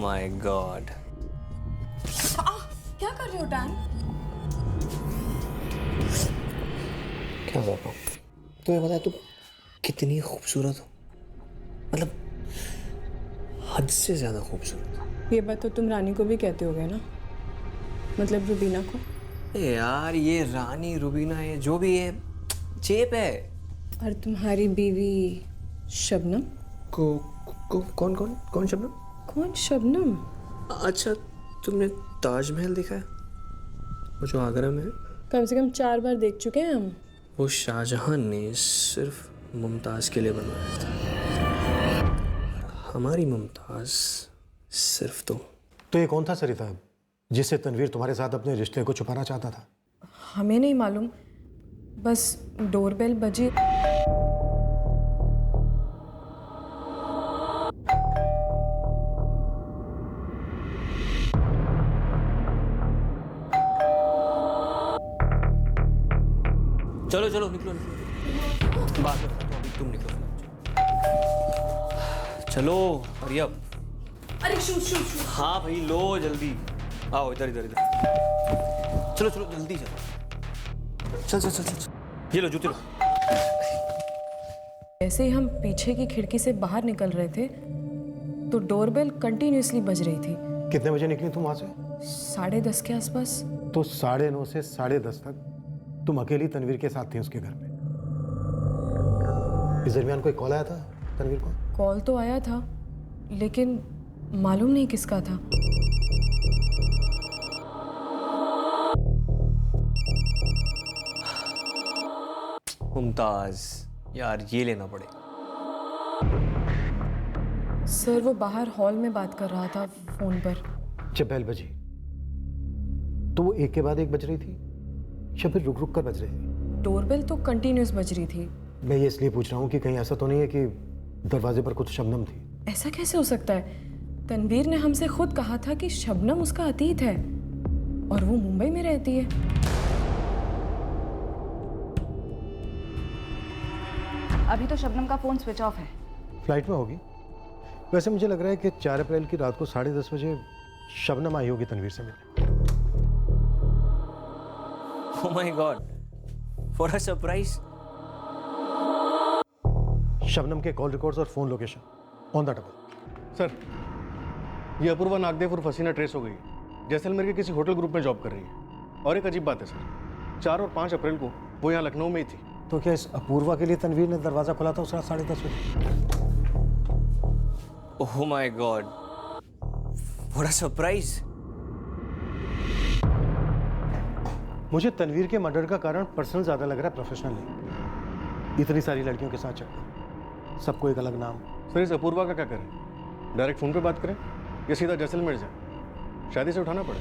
My God. क्या कर रहे हो डैन? क्या कर रहा हूँ? तुम्हें पता है तुम कितनी खूबसूरत हो, मतलब हद से ज्यादा खूबसूरत। ये बात तो तुम रानी को भी कहते होगे ना, मतलब रुबीना को। यार ये रानी रुबीना है जो भी है, चेप है। और तुम्हारी बीवी शबनम कौन कौन कौन शबनम? कौन शबनम? अच्छा तुमने ताजमहल देखा है, वो जो आगरा में है? कम से कम 4 बार देख चुके हैं हम। वो शाहजहां ने सिर्फ मुमताज के लिए बनवाया था, हमारी मुमताज सिर्फ तुम। तो ये कौन था सरिता जिससे तनवीर तुम्हारे साथ अपने रिश्ते को छुपाना चाहता था? हमें नहीं मालूम, बस डोरबेल बजी। चलो चलो निकलो निकलो, बात में बताता हूँ, अभी तुम निकलो। चलो हरी अप। अरे शूट। हाँ भाई लो जल्दी आओ, इधर इधर इधर। चलो चलो जल्दी चलो, चल चल चल चल। ये लो जूते लो। ऐसे ही हम पीछे की खिड़की से बाहर निकल रहे थे तो डोरबेल कंटिन्यूअसली बज रही थी। कितने बजे निकली तुम वहां से? 10:30 के आसपास। तो 9:30 से 10:30 तक तुम अकेली तनवीर के साथ थी उसके घर में। इस दरमियान कोई कॉल आया था तनवीर को? कॉल तो आया था लेकिन मालूम नहीं किसका था। मुमताज, यार ये लेना पड़ेगा। सर वो बाहर हॉल में बात कर रहा था फोन पर। जब बेल बजी तो वो एक के बाद एक बज रही थी या फिर रुक रुक कर बज रही थी? डोरबेल तो कंटिन्यूस बज रही थी। मैं ये इसलिए पूछ रहा हूँ कि कहीं ऐसा तो नहीं है कि दरवाजे पर कुछ शबनम थी? ऐसा कैसे हो सकता है? तनवीर ने हमसे खुद कहा था कि शबनम उसका अतीत है और वो मुंबई में रहती है। अभी तो शबनम का फोन स्विच ऑफ है। फ्लाइट में होगी। वैसे मुझे लग रहा है कि 4 अप्रैल की रात को 10:30 बजे शबनम आई होगी तनवीर से मिलने। Oh my God, what a surprise. Shabnam के कॉल रिकॉर्ड्स और phone location on the table. Sir, ये अपूर्वा नागदेव और हसीना ट्रेस हो गई, जैसलमेर के किसी होटल ग्रुप में जॉब कर रही है। और एक अजीब बात है सर, 4 और 5 अप्रैल को वो यहाँ लखनऊ में ही थी। तो क्या इस अपूर्वा के लिए तनवीर ने दरवाजा खोला था उस रात 10:30 बजे? Oh my God, what a surprise. मुझे तनवीर के मर्डर का कारण पर्सनल ज्यादा लग रहा है, प्रोफेशनल नहीं। इतनी सारी लड़कियों के साथ चक्कर, सबको एक अलग नाम। सर इस अपूर्वा का क्या करें? डायरेक्ट फ़ोन पे बात करें या सीधा जैसलमेर जाए? शादी से उठाना पड़े।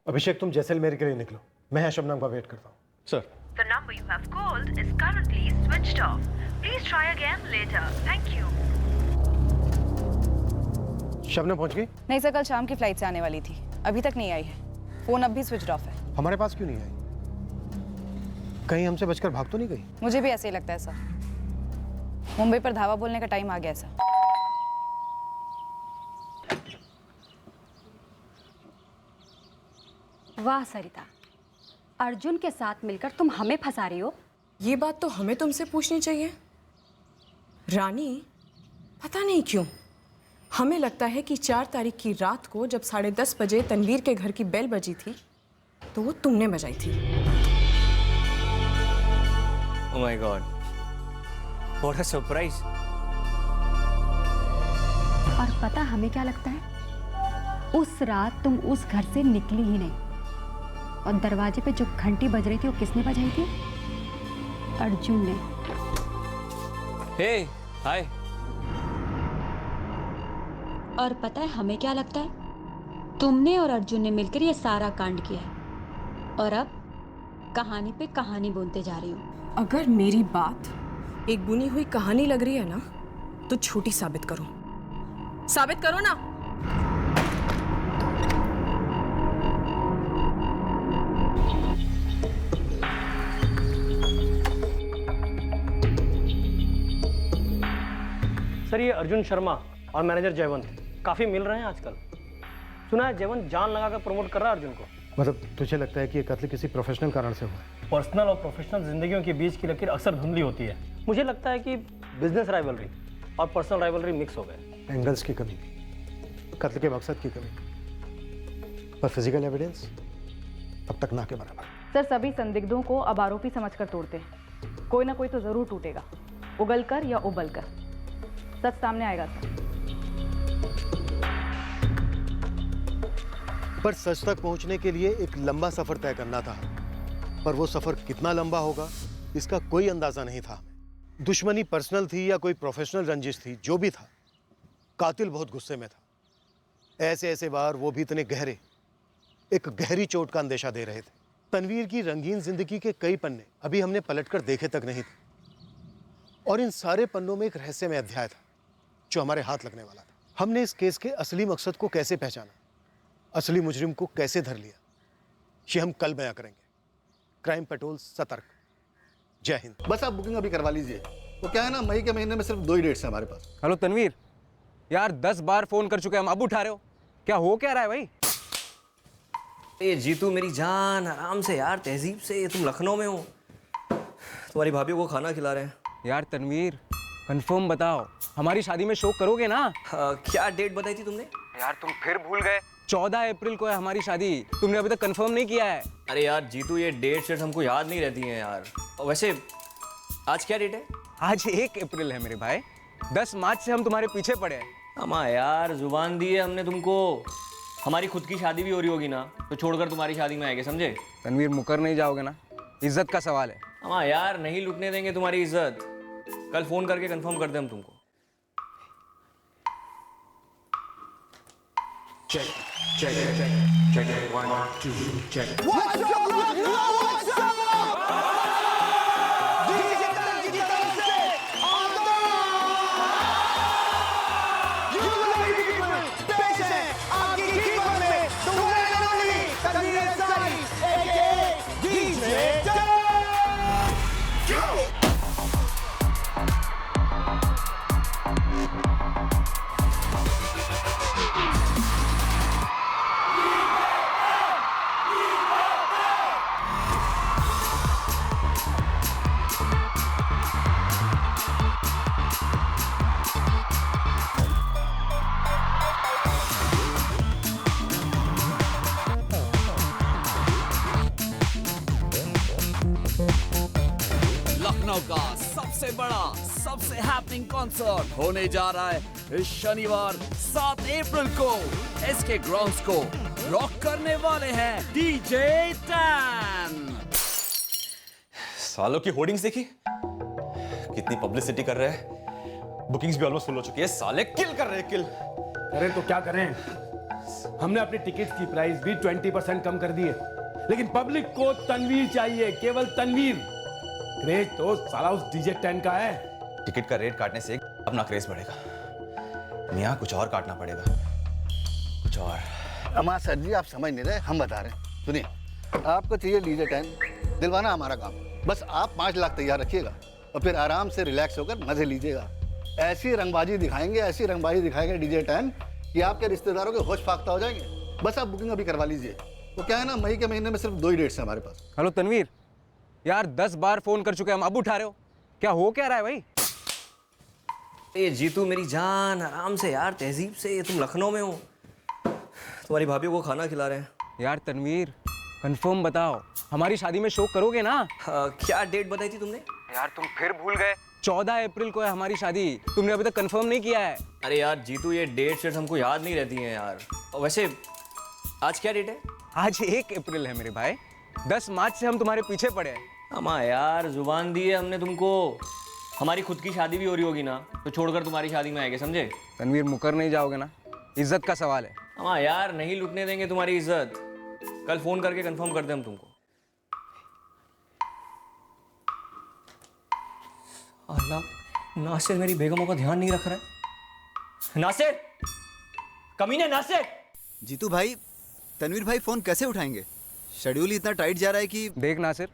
अभिषेक तुम जैसलमेर के लिए निकलो, मैं यहाँ शबनम का वेट करता हूँ। Sir, The number you have called is currently switched off. Please try again later. Thank you. Shabnam पहुंच गई? नहीं सर, कल शाम की फ्लाइट से आने वाली थी, अभी तक नहीं आई है। फोन अब भी स्विच ऑफ है। हमारे पास क्यों नहीं आई? कहीं हमसे बचकर भाग तो नहीं गई? मुझे भी ऐसे ही लगता है सर। मुंबई पर धावा बोलने का टाइम आ गया सर। वाह सरिता, अर्जुन के साथ मिलकर तुम हमें फंसा रही हो। ये बात तो हमें तुमसे पूछनी चाहिए रानी। पता नहीं क्यों हमें लगता है कि 4 तारीख की रात को जब 10:30 बजे तनवीर के घर की बेल बजी थी तो वो तुमने बजाई थी। Oh my God, what a surprise. और पता हमें क्या लगता है, उस रात तुम उस घर से निकली ही नहीं। और दरवाजे पे जो घंटी बज रही थी वो किसने बजाई थी? अर्जुन ने। हे हाय। और पता है हमें क्या लगता है, तुमने और अर्जुन ने मिलकर ये सारा कांड किया है। और अब कहानी पे कहानी बोलते जा रही हो। अगर मेरी बात एक बुनी हुई कहानी लग रही है ना तो छोटी साबित करो ना। सर ये अर्जुन शर्मा और मैनेजर जयवंत काफ़ी मिल रहे हैं आजकल। सुना है जयवंत जान लगा कर प्रमोट कर रहा है अर्जुन को। मतलब तुझे लगता है कि ये कत्ल किसी प्रोफेशनल कारण से हुआ? पर्सनल और प्रोफेशनल जिंदगियों के बीच की लकीर अक्सर धुंधली होती है। मुझे लगता है कि बिजनेस राइवलरी और पर्सनल राइवलरी मिक्स हो गए। एंगल्स की कमी, कत्ल के मकसद की कमी, पर फिजिकल एविडेंस अब तक ना के बराबर। सर सभी संदिग्धों को अब आरोपी समझकर तोड़ते हैं। कोई ना कोई तो जरूर टूटेगा, उगलकर या उबलकर। सच सामने आएगा सर। पर सच तक पहुंचने के लिए एक लंबा सफर तय करना था, पर वो सफर कितना लंबा होगा इसका कोई अंदाजा नहीं था। दुश्मनी पर्सनल थी या कोई प्रोफेशनल रंजिश थी, जो भी था, कातिल बहुत गुस्से में था। ऐसे ऐसे वार, वो भी इतने गहरे, एक गहरी चोट का अंदेशा दे रहे थे। तनवीर की रंगीन जिंदगी के कई पन्ने अभी हमने पलटकर देखे तक नहीं थे, और इन सारे पन्नों में एक रहस्यमय अध्याय था जो हमारे हाथ लगने वाला था। हमने इस केस के असली मकसद को कैसे पहचाना, असली मुजरिम को कैसे धर लिया, ये हम कल बयां करेंगे। क्राइम पेट्रोल सतर्क। जय हिंद। बस आप बुकिंग अभी करवा लीजिए। वो क्या है ना, मई के महीने में सिर्फ 2 ही डेट्स हैं हमारे पास। हेलो तनवीर, यार 10 बार फोन कर चुके हैं हम, अब उठा रहे हो? क्या हो क्या रहा है भाई? ए जीतू मेरी जान, आराम से यार, तहजीब से। तुम लखनऊ में हो, तुम्हारी भाभी को खाना खिला रहे हैं। यार तनवीर कंफर्म बताओ, हमारी शादी में शो करोगे ना? क्या डेट बताई थी तुमने? यार तुम फिर भूल गए। 14 अप्रैल को है हमारी शादी, तुमने अभी तक कंफर्म नहीं किया है। अरे यार जीतू, ये डेट शेट हमको याद नहीं रहती हैं यार। और वैसे आज क्या डेट है? आज 1 अप्रैल है मेरे भाई। 10 मार्च से हम तुम्हारे पीछे पड़े हैं। अम्मा यार, जुबान दी है हमने तुमको। हमारी खुद की शादी भी हो रही होगी ना, तो छोड़कर तुम्हारी शादी में आएंगे, समझे? तनवीर मुकर नहीं जाओगे ना? इज्जत का सवाल है। अम्मा यार, नहीं लुटने देंगे तुम्हारी इज्जत। कल फोन करके कंफर्म कर दे हम तुमको। Check, check, check, check, 1, 2, check. What's up? What's up? Lucknow का सबसे बड़ा, सबसे हैपनिंग कॉन्सर्ट होने जा रहा है इस शनिवार 7 अप्रैल को। एसके ग्राउंड्स को रॉक करने वाले हैं डीजे टैन। सालों की होर्डिंग्स देखी, कितनी पब्लिसिटी कर रहे हैं। बुकिंग्स भी ऑलमोस्ट फुल हो चुकी है। साले किल कर रहे हैं, किल। अरे तो क्या करें, हमने अपनी टिकट की प्राइस भी 20% कम कर दी है, लेकिन पब्लिक को तनवीर चाहिए, केवल तनवीर। क्रेज तो साला उस डीजे 10 का है। टिकट का रेट काटने से अपना क्रेज बढ़ेगा। मियाँ कुछ और काटना पड़ेगा, कुछ और। अमा सर जी, आप समझ नहीं रहे, हम बता रहे हैं। सुनिए, आपको चाहिए डीजे 10, दिलवाना हमारा काम। बस आप 5 लाख तैयार रखिएगा और फिर आराम से रिलैक्स होकर मजे लीजिएगा। ऐसी रंगबाजी दिखाएंगे, ऐसी रंगबाजी दिखाएंगे डीजे 10 कि आपके रिश्तेदारों के होश फाख्ता हो जाएंगे। बस आप बुकिंग अभी करवा लीजिए। वो क्या है ना, मई के महीने में सिर्फ 2 ही डेट्स हैं हमारे पास। हेलो तनवीर, यार 10 बार फोन कर चुके हैं हम, अब उठा रहे हो? क्या हो क्या रहा है भाई? ए जीतू मेरी जान, आराम से यार, तहजीब से। तुम लखनऊ में हो, तुम्हारी भाभी को खाना खिला रहे हैं। यार तनवीर कंफर्म बताओ, हमारी शादी में शो करोगे ना? क्या डेट बताई थी तुमने? यार तुम फिर भूल गए। 14 अप्रैल को है हमारी शादी, तुमने अभी तक कंफर्म नहीं किया है। अरे यार जीतू, ये डेट शेट हमको याद नहीं रहती हैं यार। और वैसे आज क्या डेट है? आज 1 अप्रैल है मेरे भाई। 10 मार्च से हम तुम्हारे पीछे पड़े हैं। अम्मा यार, जुबान दी है हमने तुमको। हमारी खुद की शादी भी हो रही होगी ना, तो छोड़कर तुम्हारी शादी में आएंगे, समझे? तनवीर मुकर नहीं जाओगे ना? इज्जत का सवाल है। अम्मा यार, नहीं लुटने देंगे तुम्हारी इज्जत। कल फोन करके कंफर्म कर दे हम तुमको। अल्लाह, नासिर मेरी बेगमों का ध्यान नहीं रख रहा है। नासिर, कमीने नासिर। जीतू भाई, तनवीर भाई फोन कैसे उठाएंगे? शेड्यूल इतना टाइट जा रहा है कि। देख नासिर,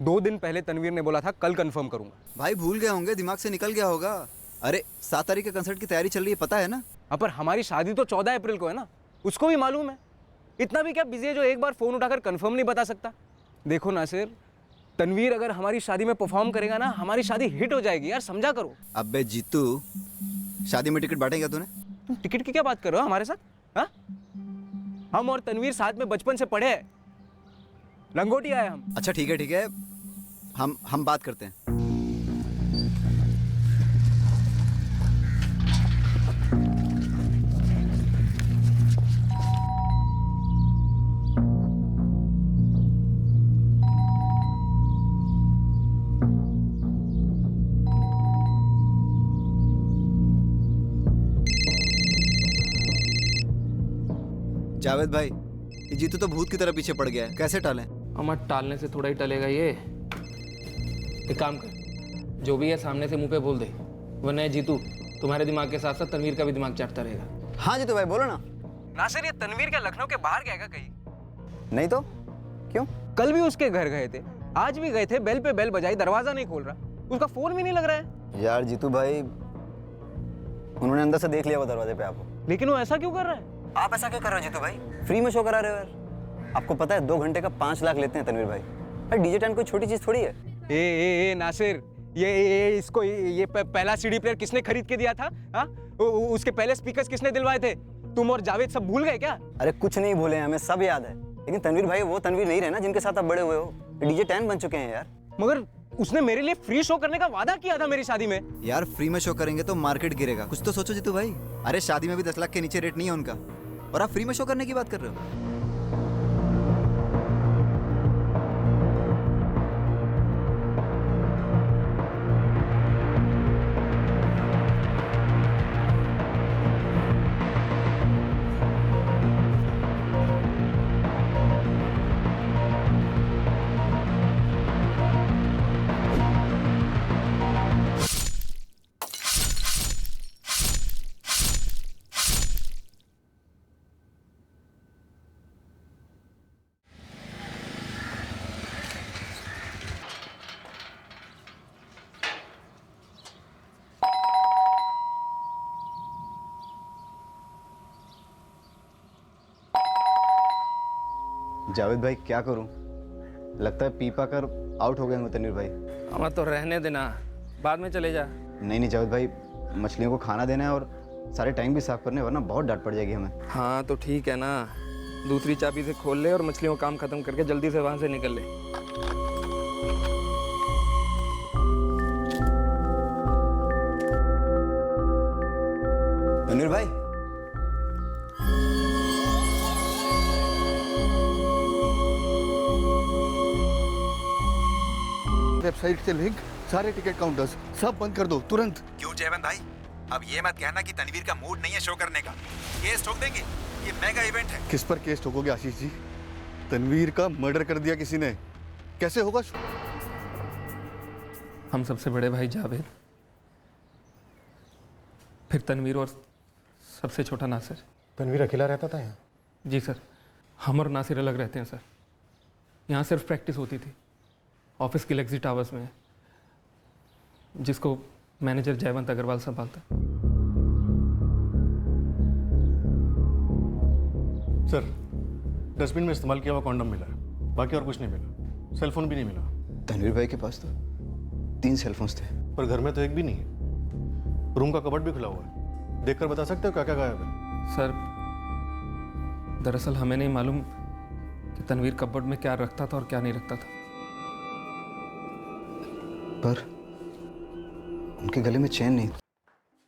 2 दिन पहले तनवीर ने बोला था कल कंफर्म करूंगा। भाई भूल गए होंगे, दिमाग से निकल गया होगा। अरे 7 तारीख के कंसर्ट की तैयारी चल रही है, पता है ना? हाँ, पर हमारी शादी तो 14 अप्रैल को है ना, उसको भी मालूम है। इतना भी क्या बिजी है जो एक बार फोन उठाकर कंफर्म नहीं बता सकता? देखो नासिर, तनवीर अगर हमारी शादी में परफॉर्म करेगा ना, हमारी शादी हिट हो जाएगी यार, समझा करो। अबे जीतू, शादी में टिकट बांटेगा तूने? तुम टिकट की क्या बात कर रहे हो हमारे साथ? हाँ, हम और तनवीर साथ में बचपन से पढ़े हैं, लंगोटी आए हम। अच्छा ठीक है, हम बात करते हैं। जावेद भाई, ये जीतू तो भूत की तरह पीछे पड़ गया है, कैसे टालें? अमर, टालने से थोड़ा ही टलेगा ये। एक काम कर, जो भी है सामने से मुंह पे बोल दे, वरना ये जीतू तुम्हारे दिमाग के साथ साथ तनवीर का भी दिमाग चाटता रहेगा। हाँ जीतू भाई, बोलो ना। नासिर, ये तनवीर क्या लखनऊ के बाहर गया कहीं? नहीं तो क्यों? कल भी उसके घर गए थे, आज भी गए थे, बेल पे बेल बजाई, दरवाजा नहीं खोल रहा, उसका फोन भी नहीं लग रहा है। यार जीतू भाई, उन्होंने अंदर से देख लिया वो दरवाजे पे आपको। लेकिन वो ऐसा क्यों कर रहा है? आप ऐसा क्यों कर रहे हो जीतू भाई? फ्री में शो करा रहे हो यार। आपको पता है 2 घंटे का 5 लाख लेते हैं तनवीर भाई। अरे डीजे टेन कोई छोटी चीज थोड़ी है। ए नासिर, इसको पहला सीडी प्लेयर किसने खरीद के दिया था? हाँ, उसके पहले स्पीकर्स किसने दिलवाए थे? तुम और जावेद सब भूल गए क्या? अरे कुछ नहीं भूले, हमें सब याद है। लेकिन तनवीर भाई वो तनवीर नहीं रहे ना जिनके साथ आप बड़े हुए हो। डीजे 10 बन चुके हैं यार। मगर उसने मेरे लिए फ्री शो करने का वादा किया था मेरी शादी में। यार फ्री में शो करेंगे तो मार्केट गिरेगा, कुछ तो सोचो जीतू भाई। अरे शादी में भी 10 लाख के नीचे रेट नहीं है उनका, और आप फ्री में शो करने की बात कर रहे हो। जावेद भाई क्या करूं? लगता है पी पा कर आउट हो गए होंगे तनवीर भाई। अमर, तो रहने देना, बाद में चले जा। नहीं जावेद भाई, मछलियों को खाना देना है और सारे टैंक भी साफ करने, वरना बहुत डांट पड़ जाएगी हमें। हाँ तो ठीक है ना, दूसरी चाबी से खोल ले और मछलियों का काम खत्म करके जल्दी से वहां से निकल ले। तनवीर भाई, वेबसाइट से लिंक, सारे टिकट काउंटर्स सब बंद कर दो तुरंत। क्यों जयवंत भाई? अब ये मत कहना कि तनवीर का मूड नहीं है शो करने का। केस ठोक देंगे, ये मेगा इवेंट है। किस पर केस ठोकोगे आशीष जी? तनवीर का मर्डर कर दिया किसी ने, कैसे होगा? हम सबसे बड़े भाई जावेद, फिर तनवीर और सबसे छोटा नासिर। तनवीर अकेला रहता था यहाँ? जी सर, हम और नासिर अलग रहते हैं सर। यहाँ सिर्फ प्रैक्टिस होती थी, ऑफिस के लेक्सी टावर्स में, जिसको मैनेजर जयवंत अग्रवाल संभालता। सर, डस्टबिन में इस्तेमाल किया हुआ कॉन्डम मिला है, बाकी और कुछ नहीं मिला। सेलफोन भी नहीं मिला। तनवीर भाई के पास तो 3 सेलफोन्स थे, पर घर में तो एक भी नहीं है। रूम का कबर्ड भी खुला हुआ है, देखकर बता सकते हो क्या क्या गायब है? सर, दरअसल हमें नहीं मालूम कि तनवीर कबर्ड में क्या रखता था और क्या नहीं रखता था। पर उनके गले में चेन नहीं।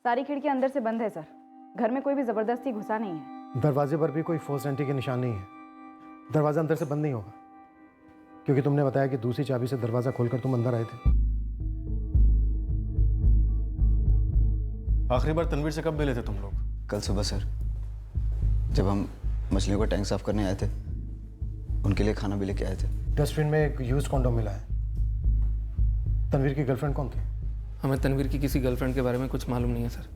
सारी खिड़कियां अंदर से बंद है सर, घर में कोई भी जबरदस्ती घुसा नहीं है। दरवाजे पर भी कोई फोर्स एंट्री के निशान नहीं है। दरवाजा अंदर से बंद नहीं होगा, क्योंकि तुमने बताया कि दूसरी चाबी से दरवाजा खोलकर तुम अंदर आए थे। आखिरी बार तनवीर से कब मिले थे तुम लोग? कल सुबह सर, जब हम मछलियों का टैंक साफ करने आए थे, उनके लिए खाना भी लेके आए थे। डस्टबिन में एक यूज्ड कॉन्डोम मिला है। तनवीर की गर्लफ्रेंड कौन थी? हमें तनवीर की किसी गर्लफ्रेंड के बारे में कुछ मालूम नहीं है सर।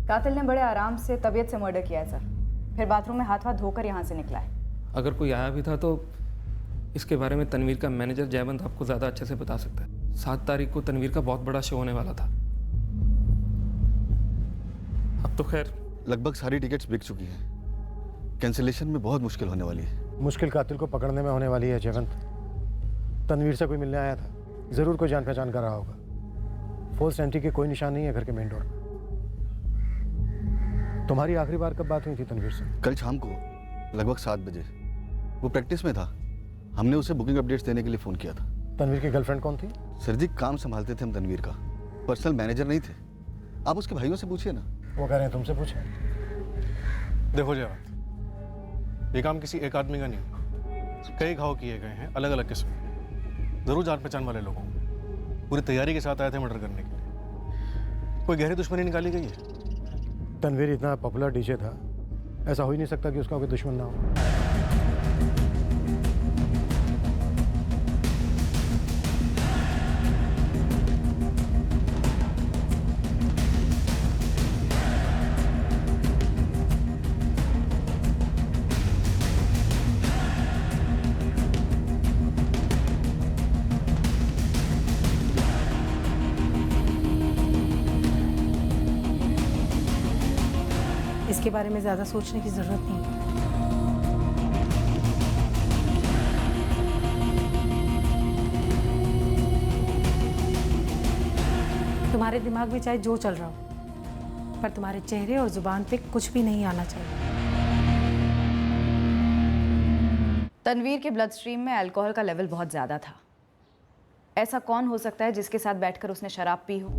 कातिल ने बड़े आराम से तबीयत से मर्डर किया है सर, फिर बाथरूम में हाथ धोकर यहाँ से निकला है। अगर कोई आया भी था तो इसके बारे में तनवीर का मैनेजर जयवंत आपको ज़्यादा अच्छे से बता सकता है। 7 तारीख को तनवीर का बहुत बड़ा शो होने वाला था। अब तो खैर लगभग सारी टिकट्स बिक चुकी हैं। कैंसिलेशन में बहुत मुश्किल होने वाली है। मुश्किल कातिल को पकड़ने में होने वाली है जयवंत। तनवीर से कोई मिलने आया था, जरूर कोई जान पहचान कर रहा होगा। फोर्स एंट्री के कोई निशान नहीं है घर के मेन रोड। तुम्हारी आखिरी बार कब बात हुई थी तनवीर से? कल शाम को लगभग 7 बजे। वो प्रैक्टिस में था, हमने उसे बुकिंग अपडेट्स देने के लिए फ़ोन किया था। तनवीर की गर्लफ्रेंड कौन थी? सर जी, काम संभालते थे हम तनवीर का, पर्सनल मैनेजर नहीं थे। आप उसके भाइयों से पूछिए ना। वो कह रहे हैं तुमसे पूछे। देखो जयवंत, ये काम किसी एक आदमी का नहीं, कई घाव किए गए हैं अलग अलग किस्म के। जरूर जान पहचान वाले लोगों पूरी तैयारी के साथ आए थे मर्डर करने के लिए। कोई गहरी दुश्मनी निकाली गई है? तनवीर इतना पॉपुलर डीजे था, ऐसा हो ही नहीं सकता कि उसका कोई दुश्मन ना हो। इसके बारे में ज़्यादा सोचने की ज़रूरत नहीं है। तुम्हारे दिमाग में चाहे जो चल रहा हो, पर तुम्हारे चेहरे और जुबान पे कुछ भी नहीं आना चाहिए। तनवीर के ब्लड स्ट्रीम में अल्कोहल का लेवल बहुत ज़्यादा था। ऐसा कौन हो सकता है जिसके साथ बैठकर उसने शराब पी हो?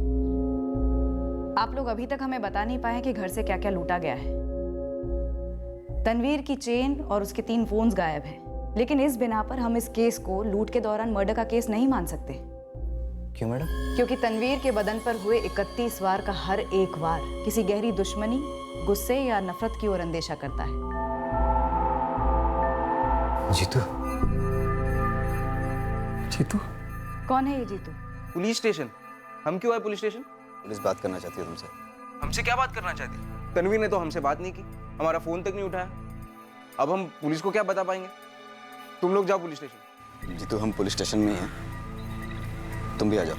आप लोग अभी तक हमें बता नहीं पाए कि घर से क्या क्या लूटा गया है। तनवीर की चेन और उसके 3 फोन्स गायब हैं, लेकिन इस बिना पर हम इस केस को लूट के दौरान मर्डर का केस नहीं मान सकते। क्यों मैडम? क्योंकि तनवीर के बदन पर हुए 31 वार का हर एक वार किसी गहरी दुश्मनी, गुस्से या नफरत की ओर अंदेशा करता है। जीतू? जीतू? कौन है ये जीतू? Police station. हम क्यों आए पुलिस स्टेशन? पुलिस बात करना चाहती है तुमसे। हमसे क्या बात करना चाहती है? तनवीर ने तो हमसे बात नहीं की, हमारा फोन तक नहीं उठाया। अब हम पुलिस को क्या बता पाएंगे? तुम लोग जाओ पुलिस स्टेशन। जीतू, हम पुलिस स्टेशन में ही हैं, तुम भी आ जाओ।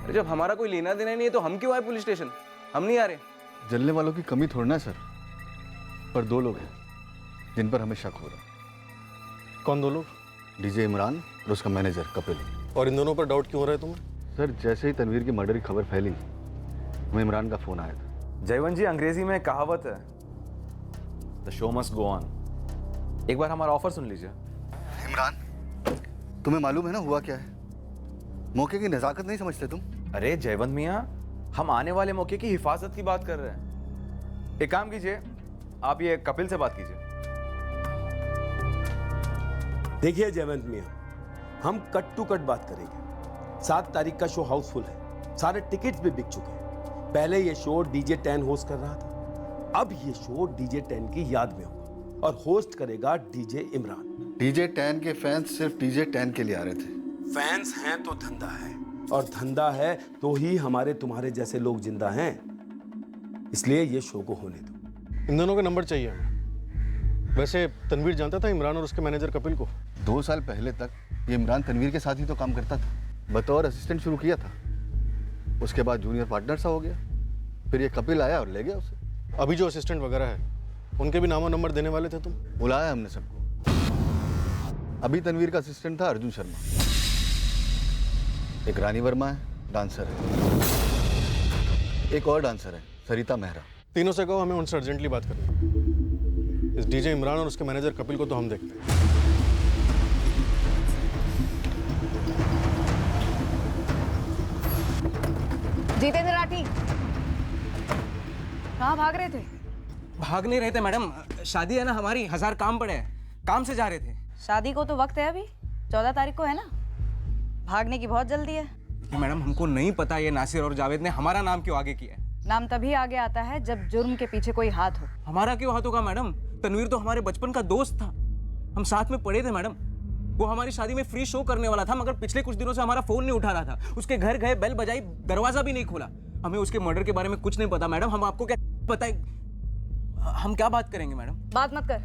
अरे जब हमारा कोई लेना देना नहीं है तो हम क्यों आए पुलिस स्टेशन? हम नहीं आ रहे। जलने वालों की कमी थोड़ा ना सर, पर 2 लोग हैं जिन पर हमें शक हो रहा। कौन 2 लोग? डीजे इमरान और उसका मैनेजर कपिल। और इन दोनों पर डाउट क्यों हो रहा है तुम्हें? सर, जैसे ही तनवीर की मर्डर की खबर फैली, हमें इमरान का फोन आया था। जयवंत जी, अंग्रेजी में कहावत है, the show must go on. एक बार हमारा ऑफर सुन लीजिए। इमरान, तुम्हें मालूम है ना हुआ क्या है? मौके की नजाकत नहीं समझते तुम? अरे जयवंत मियाँ, हम आने वाले मौके की हिफाजत की बात कर रहे हैं। एक काम कीजिए, आप ये कपिल से बात कीजिए। देखिए जयवंत मियाँ, हम कट टू कट बात करेंगे। 7 तारीख का शो हाउसफुल है, सारे टिकट्स भी बिक चुके हैं। पहले ये शो डीजे 10 होस्ट कर रहा था, अब ये शो डीजे 10 की याद में होगा और होस्ट करेगा डीजे इमरान। डीजे 10 के फैंस सिर्फ डीजे 10 के लिए आ रहे थे। फैंस हैं तो धंधा है, और धंधा है तो ही हमारे तुम्हारे जैसे लोग जिंदा हैं। इसलिए ये शो को होने दो। इन दोनों के नंबर चाहिए हमें। वैसे तनवीर जानता था इमरान और उसके मैनेजर कपिल को? 2 साल पहले तक ये इमरान तनवीर के साथ ही तो काम करता था। बतौर असिस्टेंट शुरू किया था, उसके बाद जूनियर पार्टनर सा हो गया, फिर ये कपिल आया और ले गया उसे। अभी जो असिस्टेंट वगैरह है, उनके भी नाम और नंबर देने वाले थे तुम? बुलाया हमने सबको। अभी तनवीर का असिस्टेंट था अर्जुन शर्मा, एक रानी वर्मा है, डांसर है, एक और डांसर है सरिता मेहरा। तीनों से कहो हमें उनसे अर्जेंटली बात करनी है। इस डीजे इमरान और उसके मैनेजर कपिल को तो हम देखते हैं। जितेंद्र राठी, कहाँ भाग रहे थे? भाग नहीं रहे थे मैडम, शादी है ना हमारी, 1000 काम पड़े हैं, काम से जा रहे थे। शादी को तो वक्त है, अभी 14 तारीख को है ना। भागने की बहुत जल्दी है। मैडम, हमको नहीं पता ये नासिर और जावेद ने हमारा नाम क्यों आगे किया है। नाम तभी आगे आता है जब जुर्म के पीछे कोई हाथ हो। हमारा क्यों हाथ होगा मैडम? तनवीर तो हमारे बचपन का दोस्त था, हम साथ में पढ़े थे मैडम। वो हमारी शादी में फ्री शो करने वाला था, मगर पिछले कुछ दिनों से हमारा फोन नहीं उठा रहा था। उसके घर गए, बेल बजाई, दरवाजा भी नहीं खोला। हमें उसके मर्डर के बारे में कुछ नहीं पता मैडम। हम आपको क्या पता है? हम क्या बात करेंगे मैडम? बात मत कर,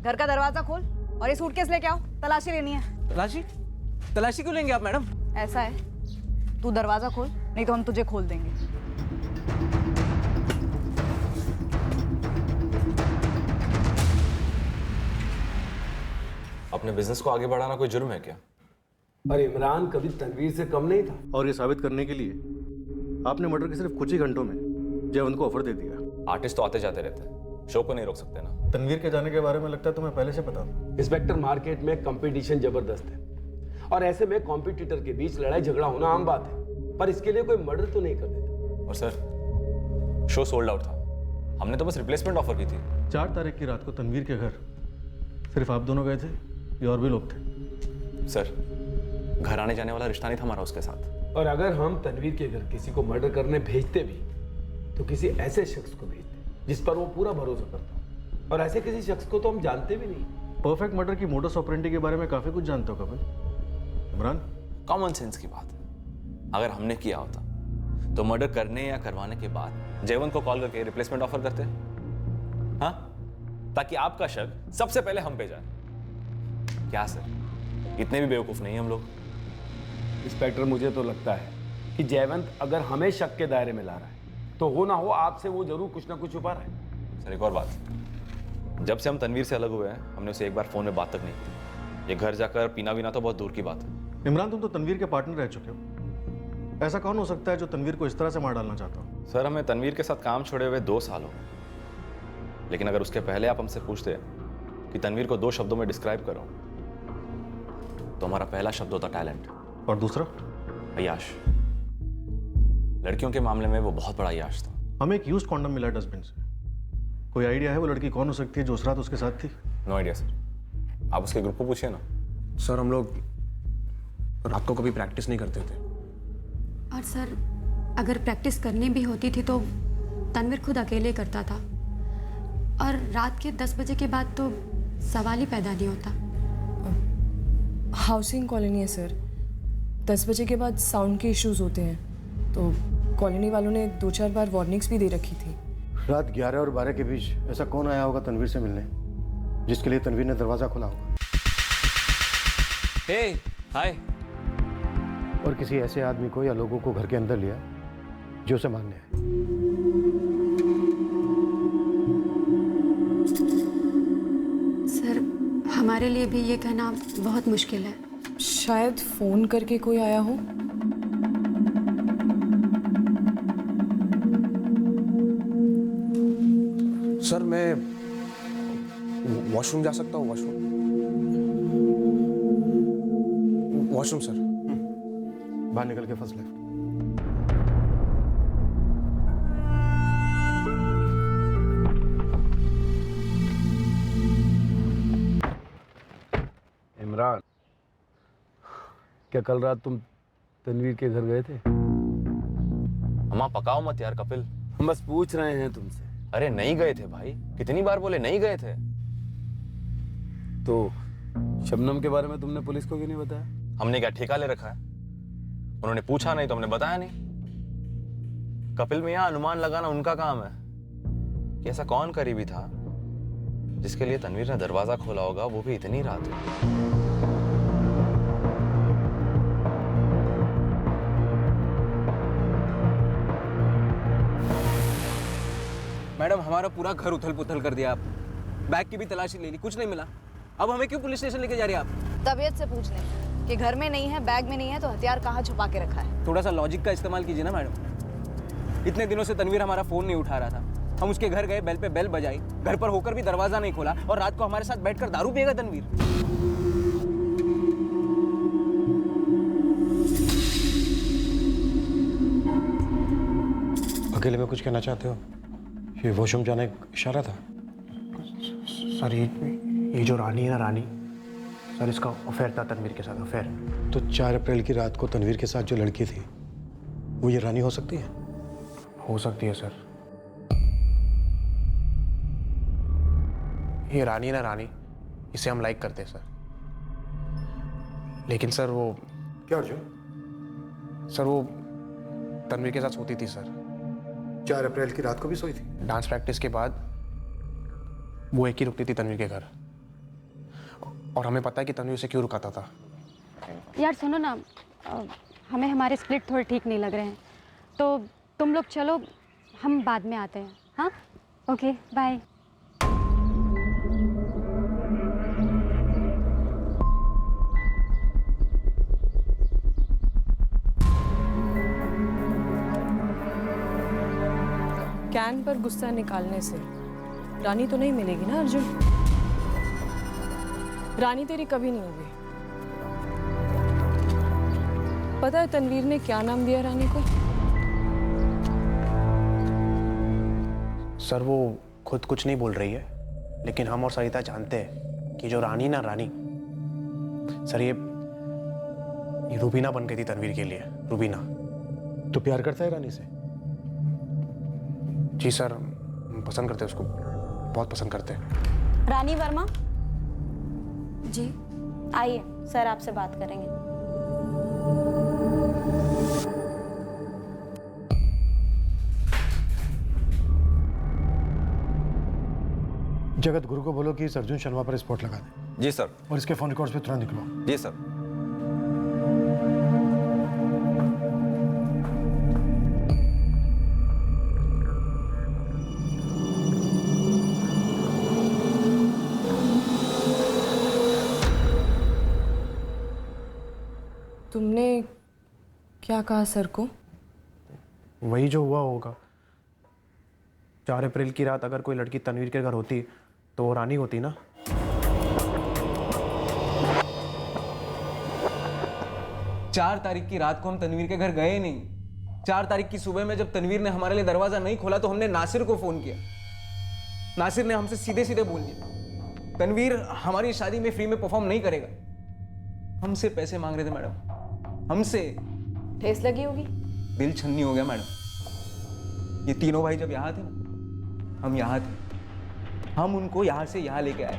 घर का दरवाजा खोल और ये सूटकेस लेके आओ, तलाशी लेनी है। तलाशी? तलाशी क्यों लेंगे आप मैडम? ऐसा है, तू दरवाजा खोल, नहीं तो हम तुझे खोल देंगे। अपने बिजनेस को आगे बढ़ाना कोई जुर्म है क्या? और इमरान कभी तनवीर से कम नहीं था। और ये साबित करने के लिए आपने मर्डर के सिर्फ कुछ ही घंटों में जयवंत को ऑफर दे दिया। आर्टिस्ट तो आते जाते रहते हैं, शो को नहीं रोक सकते ना। तनवीर के जाने के बारे में लगता है तुम्हें पहले से पता था। इंस्पेक्टर, मार्केट में कंपटीशन जबरदस्त है और ऐसे में कॉम्पिटिटर के बीच लड़ाई झगड़ा होना आम बात है, पर इसके लिए कोई मर्डर तो नहीं कर देता। और सर, शो सोल्ड आउट था, हमने तो बस रिप्लेसमेंट ऑफर की थी। 4 तारीख की रात को तनवीर के घर सिर्फ आप दोनों गए थे या और भी लोग थे? सर, घर आने जाने वाला रिश्ता नहीं था हमारा उसके साथ। और अगर हम तनवीर के घर किसी को मर्डर करने भेजते भी तो किसी ऐसे शख्स को भेजते जिस पर वो पूरा भरोसा करता, और ऐसे किसी शख्स को तो हम जानते भी नहीं। परफेक्ट मर्डर की मोडस ऑपरेंडी के बारे में काफी कुछ जानते हो कपिल। इमरान, कॉमन सेंस की बात है। अगर हमने किया होता तो मर्डर करने या करवाने के बाद जयवंत को कॉल करके रिप्लेसमेंट ऑफर करते, हाँ, ताकि आपका शक सबसे पहले हम पे जाए। क्या सर, इतने भी बेवकूफ नहीं हम लोग? इंस्पेक्टर, मुझे तो लगता है कि जयवंत अगर हमें शक के दायरे में ला रहा है तो हो ना हो आपसे वो जरूर कुछ ना कुछ छुपा रहा है। सर, एक और बात, जब से हम तनवीर से अलग हुए हैं हमने उसे एक बार फोन में बात तक नहीं की। ये घर जाकर पीना वीना तो बहुत दूर की बात है। इमरान, तुम तो तनवीर के पार्टनर रह चुके हो। ऐसा कौन हो सकता है जो तनवीर को इस तरह से मार डालना चाहता हो? सर, हमें तनवीर के साथ काम छोड़े हुए 2 साल हो गए, लेकिन अगर उसके पहले आप हमसे पूछते कि तनवीर को 2 शब्दों में डिस्क्राइब करो तो हमारा पहला शब्द होता टैलेंट, और दूसरा अय्याश। लड़कियों के मामले में वो बहुत बड़ा अय्याश था। हमें एक यूज्ड कॉन्डम मिला डस्टबिन से। कोई आइडिया है वो लड़की कौन हो सकती है जो उस रात उसके साथ थी? नो आइडिया सर, आप उसके ग्रुप को पूछिए ना। सर, हम लोग रात को कभी प्रैक्टिस नहीं करते थे। और सर, अगर प्रैक्टिस करनी भी होती थी तो तनवीर खुद अकेले करता था, और रात के 10 बजे के बाद तो सवाल ही पैदा नहीं होता। हाउसिंग कॉलोनी है सर, 10 बजे के बाद साउंड के इश्यूज होते हैं, तो कॉलोनी वालों ने 2-4 बार वार्निंग्स भी दे रखी थी। रात 11 और 12 के बीच ऐसा कौन आया होगा तनवीर से मिलने जिसके लिए तनवीर ने दरवाजा खोला होगा? हे, हाय। और किसी ऐसे आदमी को या लोगों को घर के अंदर लिया जो उसे मारने आए। सर, हमारे लिए भी ये कहना बहुत मुश्किल है। शायद फोन करके कोई आया हो। सर, मैं वॉशरूम जा सकता हूँ? Washroom sir. बाहर निकल के फर्स्ट लेफ्ट। इमरान, क्या कल रात तुम तनवीर के घर गए थे? अम्मा, पकाओ मत यार कपिल। हम बस पूछ रहे हैं तुमसे। अरे नहीं गए थे भाई, कितनी बार बोले नहीं गए थे। तो शबनम के बारे में तुमने पुलिस को क्यों नहीं बताया? हमने क्या ठेका ले रखा है? उन्होंने पूछा नहीं तो हमने बताया नहीं। कपिल मियां, अनुमान लगाना उनका काम है कि ऐसा कौन करीबी था जिसके लिए तनवीर ने दरवाजा खोला होगा, वो भी इतनी रात में। मैडम, हमारा पूरा घर उथल पुथल कर दिया आप। बैग की भी तलाशी ले ली, कुछ नहीं मिला। अब हमें क्यों पुलिस स्टेशन लेके जा रही है आप? तबीयत से पूछ लें कि घर में नहीं है, बैग में नहीं है, तो हथियार कहाँ छुपा के रखा है? थोड़ा सा लॉजिक का इस्तेमाल कीजिए ना मैडम। इतने दिनों से तनवीर हमारा फोन नहीं उठा रहा था, हम उसके घर गए, बेल पे बेल बजाई, घर पर होकर भी दरवाजा नहीं खोला, और रात को हमारे साथ बैठकर दारू पिएगा तनवीर। अकेले में कुछ कहना चाहते हो? ये वॉशरूम जाने का इशारा था? सर, ये जो रानी है ना, रानी सर, इसका अफेयर था तनवीर के साथ, अफेयर। तो 4 अप्रैल की रात को तनवीर के साथ जो लड़की थी वो ये रानी हो सकती है? हो सकती है सर। ये रानी है ना, रानी, इसे हम लाइक करते हैं सर। लेकिन सर वो क्या अर्जुन? सर, वो तनवीर के साथ सोती थी सर। 4 अप्रैल की रात को भी सोई थी? डांस प्रैक्टिस के बाद वो एक ही रुकती थी तनवीर के घर, और हमें पता है कि तनवीर से क्यों रुकाता था। यार सुनो ना, हमें हमारे स्प्लिट थोड़े ठीक नहीं लग रहे हैं, तो तुम लोग चलो, हम बाद में आते हैं। हाँ, ओके, बाय। प्लान पर गुस्सा निकालने से रानी तो नहीं मिलेगी ना अर्जुन? रानी तेरी कभी नहीं होगी। पता है तनवीर ने क्या नाम दिया रानी को? सर वो खुद कुछ नहीं बोल रही है, लेकिन हम और सरिता जानते हैं कि जो रानी ना रानी, सर ये रूबीना बन गई थी तनवीर के लिए। रूबीना तो प्यार करता है रानी से? जी सर, हम पसंद करते हैं उसको, बहुत पसंद करते हैं। रानी वर्मा जी, आइए सर आपसे बात करेंगे। जगत गुरु को बोलो कि इस अर्जुन शर्मा पर स्पॉट लगा दे। जी सर। और इसके फोन रिकॉर्ड्स पे तुरंत निकलो। जी सर। तुमने क्या कहा सर को? वही जो हुआ होगा। 4 अप्रैल की रात अगर कोई लड़की तनवीर के घर होती तो वो रानी होती ना। चार तारीख की रात को हम तनवीर के घर गए नहीं। 4 तारीख की सुबह में जब तनवीर ने हमारे लिए दरवाजा नहीं खोला तो हमने नासिर को फोन किया। नासिर ने हमसे सीधे सीधे बोल दिया तनवीर हमारी शादी में फ्री में परफॉर्म नहीं करेगा। हमसे पैसे मांग रहे थे मैडम, हमसे। ठेस लगी होगी? दिल छन्नी हो गया मैडम। ये तीनों भाई जब यहाँ थे ना, हम यहाँ थे, हम उनको यहाँ से यहाँ लेके आए।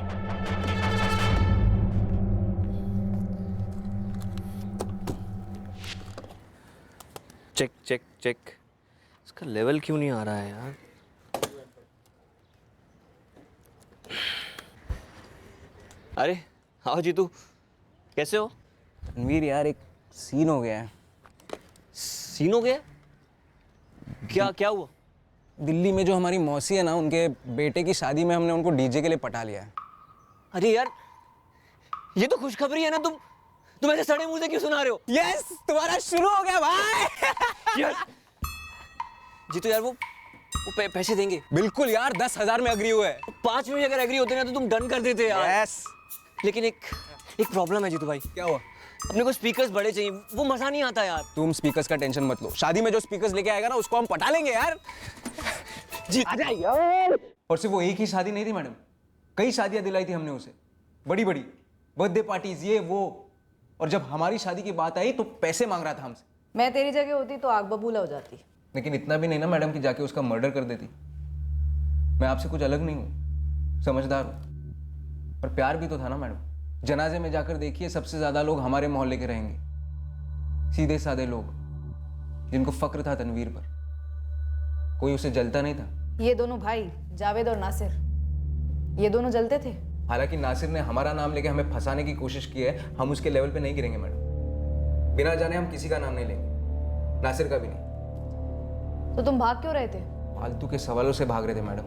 चेक चेक चेक, इसका लेवल क्यों नहीं आ रहा है यार? अरे आओ जीतू, कैसे हो? रणवीर यार एक सीन हो गया है। सीन हो गया? क्या क्या हुआ? दिल्ली में जो हमारी मौसी है ना, उनके बेटे की शादी में हमने उनको डीजे के लिए पटा लिया है। अरे यार ये तो खुशखबरी है ना। तुम ऐसे सड़े मुंह से क्यों सुना रहे हो? यस, तुम्हारा शुरू हो गया भाई। यार जीतू यार वो पैसे देंगे? बिल्कुल यार, 10,000 में अग्री हुए। 5 में अगर एग्री होते ना तो तुम डन कर देते यार। यस। लेकिन एक प्रॉब्लम है जीतू भाई। क्या हुआ? अपने को स्पीकर्स बड़े चाहिए, वो मजा नहीं आता यार। तुम स्पीकर्स का टेंशन मत लो, शादी में जो स्पीकर्स लेके आएगा ना उसको हम पटा लेंगे यार। जी आजा यार। और सिर्फ वो एक ही शादी नहीं थी मैडम, कई शादियां दिलाई थी हमने उसे, बड़ी बड़ी बर्थडे पार्टीज, ये वो। और जब हमारी शादी की बात आई तो पैसे मांग रहा था हमसे। मैं तेरी जगह होती तो आग बबूला हो जाती। लेकिन इतना भी नहीं ना मैडम कि जाके उसका मर्डर कर देती। मैं आपसे कुछ अलग नहीं हूँ, समझदार हूँ, पर प्यार भी तो था ना मैडम। जनाजे में जाकर देखिए, सबसे ज्यादा लोग हमारे मोहल्ले के रहेंगे, सीधे साधे लोग जिनको फक्र था तनवीर पर, कोई उसे जलता नहीं था। ये दोनों भाई जावेद और नासिर, ये दोनों जलते थे। हालांकि नासिर ने हमारा नाम लेके हमें फंसाने की कोशिश की है, हम उसके लेवल पे नहीं गिरेंगे मैडम। बिना जाने हम किसी का नाम नहीं लेंगे, नासिर का भी नहीं। तो तुम भाग क्यों रहे थे? फालतू के सवालों से भाग रहे थे मैडम,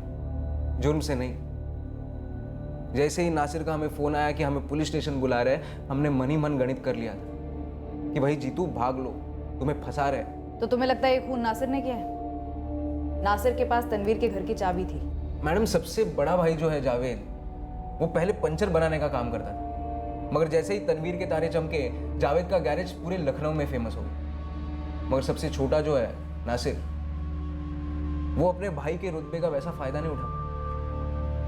जुर्म से नहीं। जैसे ही नासिर का हमें फोन आया कि हमें पुलिस स्टेशन बुला रहे हैं, हमने मन ही मन गणित कर लिया था कि भाई जीतू भाग लो, तुम्हें फंसा रहे। तो तुम्हें लगता है ये खून नासिर ने किया है? नासिर के पास तनवीर के घर की चाबी थी। मैडम सबसे बड़ा भाई जो है जावेद, वो पहले पंचर बनाने का काम करता था, मगर जैसे ही तनवीर के तारे चमके, जावेद का गैरेज पूरे लखनऊ में फेमस हो गया। मगर सबसे छोटा जो है नासिर, वो अपने भाई के रुतबे का वैसा फायदा नहीं उठा।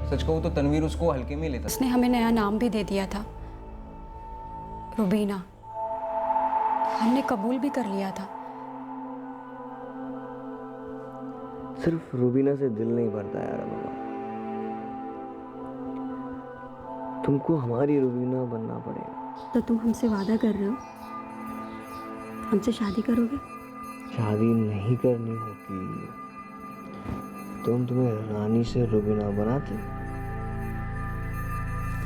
सच कहूं तो तनवीर उसको हल्के में लेता। उसने हमें नया नाम भी दे दिया था, रूबीना। हमने कबूल भी कर लिया था। सिर्फ रूबीना से दिल नहीं भरता यार मामा, तुमको हमारी रूबीना बनना पड़ेगा। तो तुम हमसे वादा कर रहे हो, हमसे शादी करोगे? शादी नहीं करनी होती तो तुम्हें रानी से रूबीना बनाते।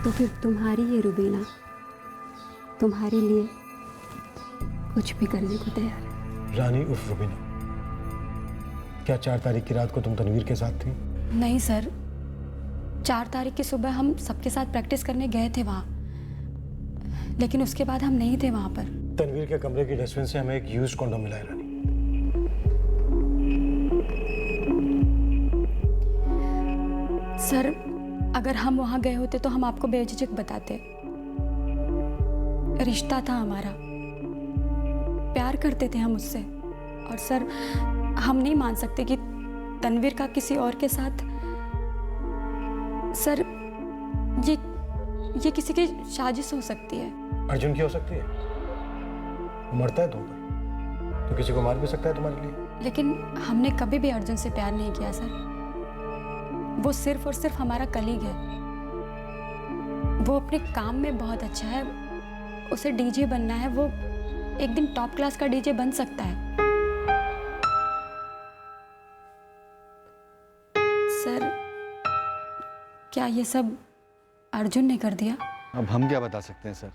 तो फिर तुम्हारी ये रूबीना तुम्हारे लिए कुछ भी करने को तैयार है। रानी उर्फ रूबीना, क्या 4 तारीख की रात को तुम तनवीर के साथ थी? नहीं सर, 4 तारीख की सुबह हम सबके साथ प्रैक्टिस करने गए थे वहाँ, लेकिन उसके बाद हम नहीं थे वहाँ पर। तनवीर के कमरे की डस्टबिन से हमें एक यूज्ड कॉन्डोम मिला है रानी। सर, अगर हम वहाँ गए होते तो हम आपको बेझिझक बताते। रिश्ता था हमारा, प्यार करते थे हम उससे। और सर, हम नहीं मान सकते कि तनवीर का किसी और के साथ। सर, ये किसी की साजिश हो सकती है। अर्जुन की हो सकती है? वो मरता है तुम पर, तो किसी को मार भी सकता है तुम्हारे लिए। लेकिन हमने कभी भी अर्जुन से प्यार नहीं किया सर। वो सिर्फ और सिर्फ हमारा कलीग है। वो अपने काम में बहुत अच्छा है। उसे डीजे बनना है। वो एक दिन टॉप क्लास का डीजे बन सकता है। सर, क्या ये सब अर्जुन ने कर दिया? अब हम क्या बता सकते हैं सर।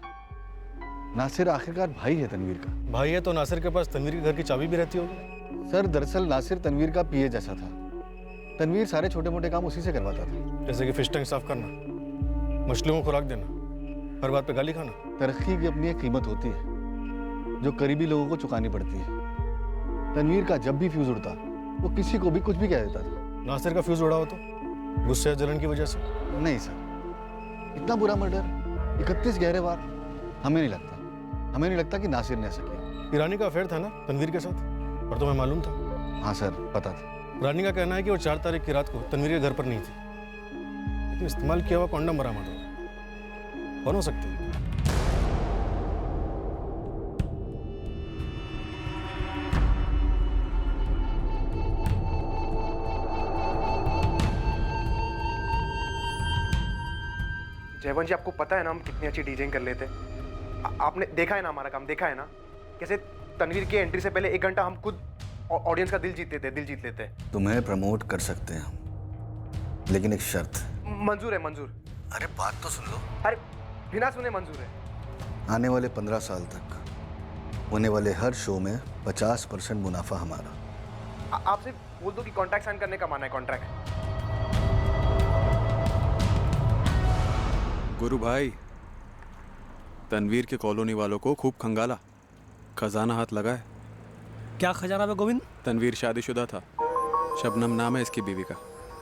नासिर आखिरकार भाई है तनवीर का। भाई है तो नासिर के पास तनवीर के घर की चाबी भी रहती होगी। सर, दरअसल नासिर तनवीर का पीए जैसा था। तनवीर सारे छोटे मोटे काम उसी से करवाता था। जैसे कि फिश टैंक साफ करना, मछलियों को खुराक देना, हर बात पे गाली खाना। तरक्की की अपनी एक कीमत होती है जो करीबी लोगों को चुकानी पड़ती है। तनवीर का जब भी फ्यूज उड़ता वो किसी को भी कुछ भी कह देता था। नासिर का फ्यूज उड़ा हो तो गुस्से या जलन की वजह से? नहीं सर, इतना बुरा मर्डर, 31 गहरे वार, हमें नहीं लगता। हमें नहीं लगता कि नासिर ने ऐसा किया। रानी का अफेयर था ना तनवीर के साथ, और तुम्हें मालूम था? हाँ सर, पता था। रानी का कहना है कि वो 4 तारीख की रात को तनवीर के घर पर नहीं थी, लेकिन इस्तेमाल किया हुआ कॉन्डम बरामद हुआ। कौन हो सकती है? जयवंत जी, आपको पता है ना हम कितनी अच्छी डीजेइंग कर लेते। आपने देखा है ना हमारा काम, देखा है ना कैसे तनवीर की एंट्री से पहले 1 घंटा हम खुद ऑडियंस का दिल जीत लेते। तुम्हें प्रमोट कर सकते हैं हम, लेकिन एक शर्त। मंजूर है, मंजूर। अरे बात तो सुन लो। अरे बिना सुने मंजूर है। आने वाले 15 साल तक होने वाले हर शो में 50% मुनाफा हमारा। आपसे बोल दो कि कॉन्ट्रैक्ट साइन करने का माना है। कॉन्ट्रैक्ट। गुरु भाई, तनवीर के कॉलोनी वालों को खूब खंगाला, खजाना हाथ लगा है। क्या खजाना है गोविंद? तनवीर शादीशुदा था, शबनम नाम है इसकी बीवी का।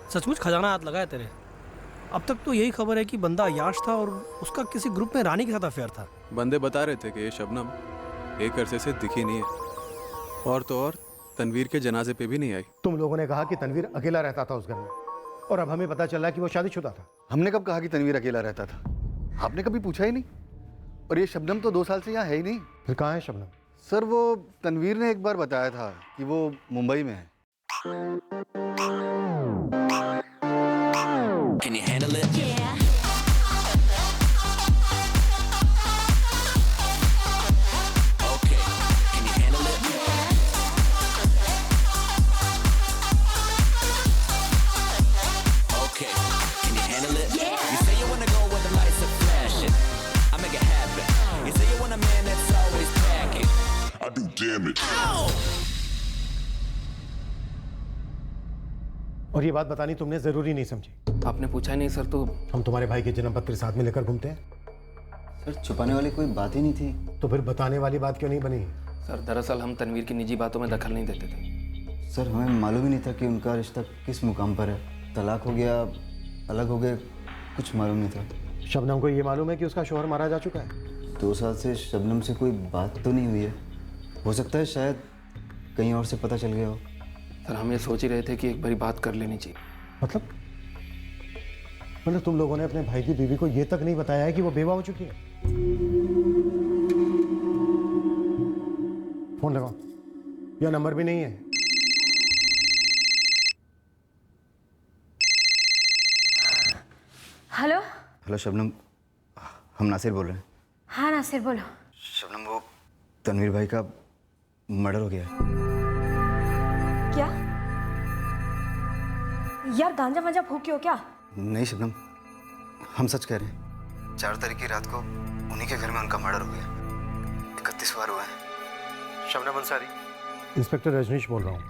सचमुच खजाना हाथ लगा है तेरे? अब तक तो यही खबर है कि बंदा अयाश था और उसका किसी ग्रुप में रानी के साथ अफेयर था। बंदे बता रहे थे कि ये शबनम एक अरसे से दिखी नहीं है, और तो और तनवीर के जनाजे पे भी नहीं आई। तुम लोगों ने कहा कि तनवीर अकेला रहता था उस घर में, और अब हमें पता चला कि वो शादीशुदा था। हमने कब कहा कि तनवीर अकेला रहता था? आपने कभी पूछा ही नहीं। और ये शबनम तो 2 साल से यहाँ है ही नहीं। फिर कहाँ है शबनम? सर, वो तनवीर ने एक बार बताया था कि वो मुंबई में है। Can you handle it? Yeah. Okay. Can you handle it? Yeah. Okay. Can you handle it? Yeah. You say you wanna go where the lights are flashing. I make it happen. You say you want a man that's always packing. I do damage. Ow! और ये बात बतानी तुमने जरूरी नहीं समझी। आपने पूछा नहीं सर, तो हम तुम्हारे भाई के जन्म पत्र साथ में लेकर घूमते हैं। सर, छुपाने वाली कोई बात ही नहीं थी। तो फिर बताने वाली बात क्यों नहीं बनी? सर, दरअसल हम तनवीर की निजी बातों में दखल नहीं देते थे। सर, हमें मालूम ही नहीं था कि उनका रिश्ता किस मुकाम पर है। तलाक हो गया, अलग हो गए, कुछ मालूम नहीं था। शबनम को ये मालूम है कि उसका शौहर मारा जा चुका है? 2 साल से शबनम से कोई बात तो नहीं हुई है। हो सकता है शायद कहीं और से पता चल गया हो। सर, हम ये सोच ही रहे थे कि एक बारी बात कर लेनी चाहिए। मतलब तुम लोगों ने अपने भाई की बीवी को ये तक नहीं बताया है कि वो बेवा हो चुकी है? फोन लगाओ, या नंबर भी नहीं है? हेलो। हेलो शबनम, हम नासिर बोल रहे हैं। हाँ नासिर, बोलो। शबनम, वो तनवीर भाई का मर्डर हो गया है। क्या यार, गांजा वांजा फूकी हो क्या? नहीं शबनम, हम सच कह रहे हैं। 4 तारीख की रात को उन्हीं के घर में उनका मर्डर हो गया। 31 बार हुआ है। शबनम अंसारी, इंस्पेक्टर रजनीश बोल रहा हूँ।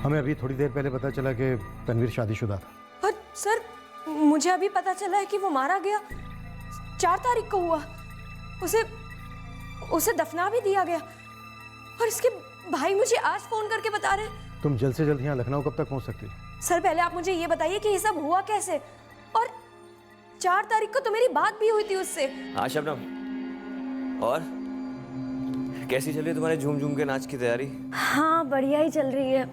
हमें अभी थोड़ी देर पहले पता चला कि तनवीर शादीशुदा था। पर सर, मुझे अभी पता चला है कि वो मारा गया 4 तारीख को हुआ। उसे दफना भी दिया गया, और इसके भाई मुझे आज फोन करके बता रहे हैं। तुम जल्द से जल्द यहाँ लखनऊ कब तक पहुँच सकती? सर पहले आप मुझे ये बताइए कि ये सब हुआ कैसे, और 4 तारीख को तो मेरी बात भी हुई थी उससे। हाँ शबनम, और कैसी चल रही है तुम्हारे झूम झूम के नाच की तैयारी? हाँ बढ़िया ही चल रही है,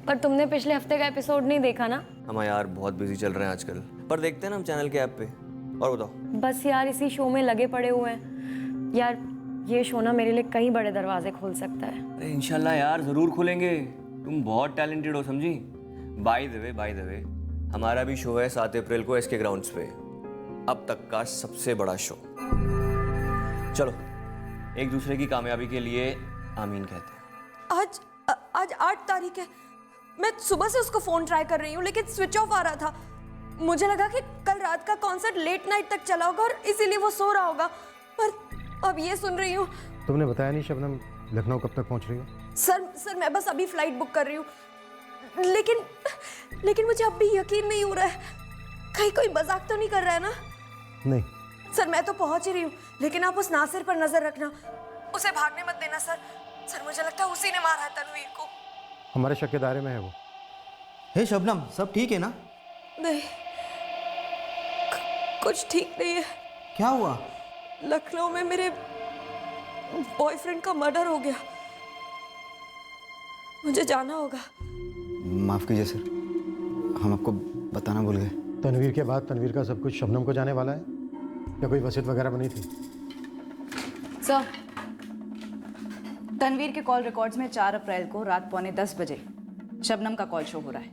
पर तुमने पिछले हफ्ते का एपिसोड नहीं देखा ना? हम यार बहुत बिजी चल रहे हैं आजकल, पर देखते हैं ना हम चैनल के ऐप पे। और बताओ। बस यार इसी शो में लगे पड़े हुए हैं यार। ये शो ना मेरे लिए कई बड़े दरवाजे खोल सकता है। अरे इंशाल्लाह यार जरूर खोलेंगे, तुम बहुत टैलेंटेड हो समझी। बाय द वे हमारा भी शो है 7 अप्रैल को SK ग्राउंड्स पे, अब तक का सबसे बड़ा शो। चलो एक दूसरे की कामयाबी के लिए आमीन कहते हैं। आज 8 तारीख है। मैं सुबह से उसको फोन ट्राई कर रही हूँ लेकिन स्विच ऑफ आ रहा था। मुझे लगा कि कल रात का कॉन्सर्ट लेट नाइट तक चला होगा और इसीलिए वो सो रहा होगा, पर अब ये सुन रही हूँ। तुमने बताया नहीं शबनम, लखनऊ कब तक पहुंच रही हो? सर मैं बस अभी फ्लाइट बुक कर रही हूँ, लेकिन मुझे अब भी यकीन नहीं हो रहा है। कहीं कोई मजाक तो नहीं कर रहा है ना? नहीं सर मैं तो पहुंच ही रही हूँ, लेकिन आप उस नासिर पर नजर रखना, उसे भागने मत देना सर। सर मुझे लगता है उसी ने मारा है तनवीर को। हमारे शक के दायरे में है वो। हे शबनम, सब ठीक है ना? नहीं, कुछ ठीक नहीं है। क्या हुआ? लखनऊ में मेरे बॉयफ्रेंड का मर्डर हो गया, मुझे जाना होगा। माफ कीजिए सर, हम आपको बताना भूल गए। तनवीर के बाद तनवीर का सब कुछ शबनम को जाने वाला है, या कोई वसीयत वगैरह बनी थी? सर, तनवीर के कॉल रिकॉर्ड्स में 4 अप्रैल को रात 9:45 बजे शबनम का कॉल शो हो रहा है।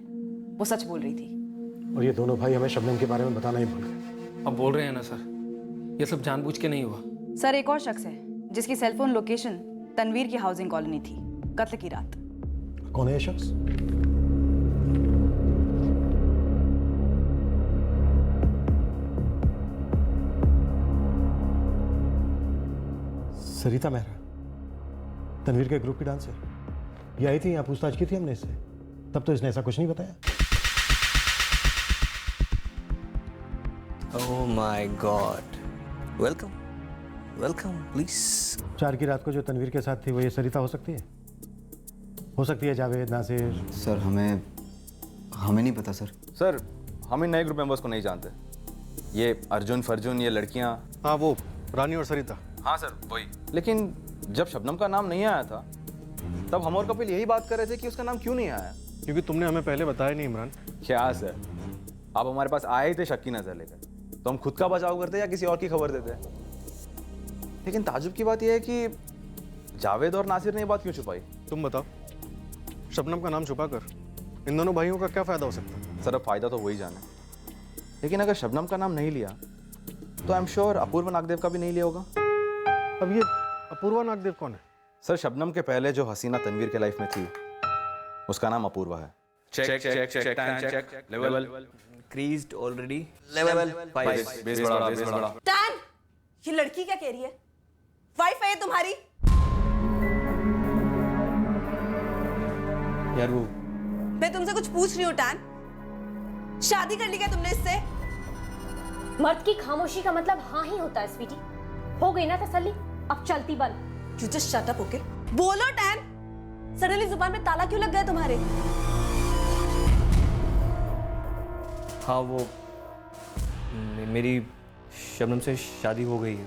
वो सच बोल रही थी। और ये दोनों भाई हमें शबनम के बारे में बताना ही भूल गए। अब बोल रहे हैं ना सर, ये सब जानबूझ के नहीं हुआ। सर एक और शख्स है जिसकी सेलफोन लोकेशन तनवीर की हाउसिंग कॉलोनी थी कत्ल की रात। कौन है ये शख्स? सरिता मेहरा, तनवीर के ग्रुप की डांसर। ये आई थी, यहाँ पूछताछ की थी हमने इससे, तब तो इसने ऐसा कुछ नहीं बताया। Oh my God, welcome please. 4 की रात को जो तनवीर के साथ थी वो ये सरिता हो सकती है? हो सकती है जावेद, नासिर। सर हमें नहीं पता सर। सर हम इन नए ग्रुप मेंबर्स को नहीं जानते। ये अर्जुन फर्जुन, ये लड़कियां। हाँ वो रानी और सरिता। हाँ सर वही। लेकिन जब शबनम का नाम नहीं आया था तब हम और कपिल यही बात कर रहे थे कि उसका नाम क्यों नहीं आया। क्योंकि तुमने हमें पहले बताया नहीं इमरान। क्या सर, आप हमारे पास आए ही थे शक की नजर लेकर, तो हम खुद का बचाव करते या किसी और की खबर देते। लेकिन ताजुब की बात यह है कि जावेद और नासिर ने ये बात क्यों छुपाई? तुम बताओ, शबनम का नाम छुपा कर इन दोनों भाइयों का क्या फायदा हो सकता है? सर अब फायदा तो वही जाने, लेकिन अगर शबनम का नाम नहीं लिया तो I am sure Apoorva Nagdev का भी नहीं लिया होगा। अब ये अपूर्वा नागदेव कौन है? सर शबनम के पहले जो हसीना तनवीर के लाइफ में थी उसका नाम अपूर्वा है। Check level creased already, level 5 base बड़ा। टैन, ये लड़की क्या कह रही है? वाइफ है तुम्हारी? यार वो मैं तुमसे कुछ पूछ रही हूँ टैन, शादी कर ली क्या तुमने इससे? मर्द की खामोशी का मतलब हाँ ही होता है स्वीटी। हो गई ना तसल्ली, अब चलती बंद। You just shut up, okay? बोलो टैन, सडनली जुबान में ताला क्यों लग गया तुम्हारे? हाँ वो मेरी शबनम से शादी हो गई है।